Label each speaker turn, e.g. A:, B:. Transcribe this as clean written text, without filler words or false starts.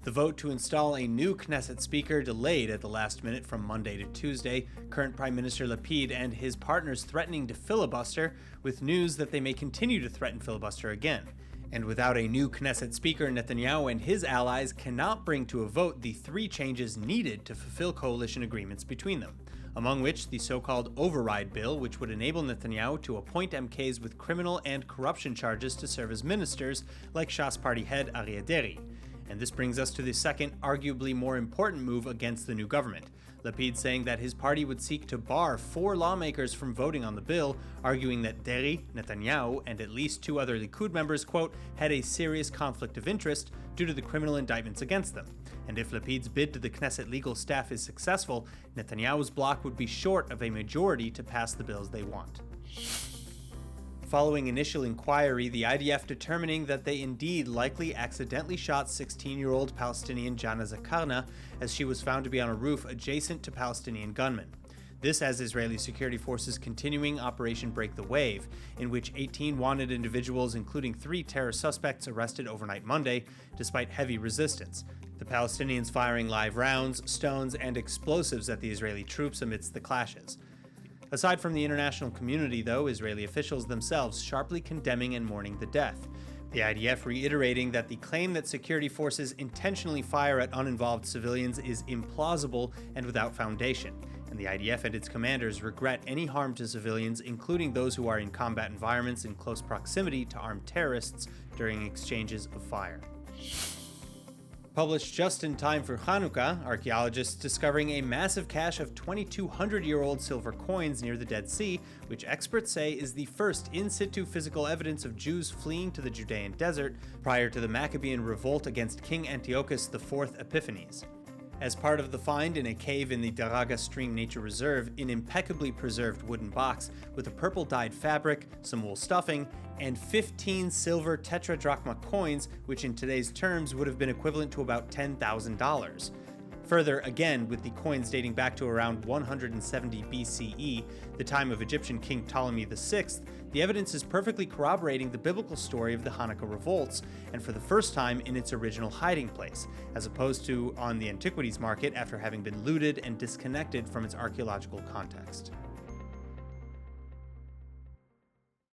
A: The vote to install a new Knesset speaker delayed at the last minute from Monday to Tuesday, current Prime Minister Lapid and his partners threatening to filibuster, with news that they may continue to threaten filibuster again. And without a new Knesset speaker, Netanyahu and his allies cannot bring to a vote the three changes needed to fulfill coalition agreements between them, among which the so-called override bill, which would enable Netanyahu to appoint MKs with criminal and corruption charges to serve as ministers, like Shas party head Aryeh Deri. And this brings us to the second, arguably more important move against the new government. Lapid saying that his party would seek to bar 4 lawmakers from voting on the bill, arguing that Deri, Netanyahu, and at least 2 other Likud members, quote, had a serious conflict of interest due to the criminal indictments against them. And if Lapid's bid to the Knesset legal staff is successful, Netanyahu's bloc would be short of a majority to pass the bills they want. Following initial inquiry, the IDF determining that they indeed likely accidentally shot 16-year-old Palestinian Jana Zakarna as she was found to be on a roof adjacent to Palestinian gunmen. This as Israeli security forces continuing Operation Break the Wave, in which 18 wanted individuals, including 3 terror suspects, arrested overnight Monday, despite heavy resistance. The Palestinians firing live rounds, stones, and explosives at the Israeli troops amidst the clashes. Aside from the international community, though, Israeli officials themselves sharply condemning and mourning the death. The IDF reiterating that the claim that security forces intentionally fire at uninvolved civilians is implausible and without foundation, and the IDF and its commanders regret any harm to civilians, including those who are in combat environments in close proximity to armed terrorists during exchanges of fire. Published just in time for Hanukkah, archaeologists discovering a massive cache of 2,200-year-old silver coins near the Dead Sea, which experts say is the first in-situ physical evidence of Jews fleeing to the Judean desert prior to the Maccabean revolt against King Antiochus IV Epiphanes. As part of the find in a cave in the Daraga Stream Nature Reserve, an impeccably preserved wooden box with a purple-dyed fabric, some wool stuffing, and 15 silver tetradrachma coins, which in today's terms would have been equivalent to about $10,000. Further, again, with the coins dating back to around 170 BCE, the time of Egyptian King Ptolemy VI, the evidence is perfectly corroborating the biblical story of the Hanukkah revolts, and for the first time in its original hiding place, as opposed to on the antiquities market after having been looted and disconnected from its archaeological context.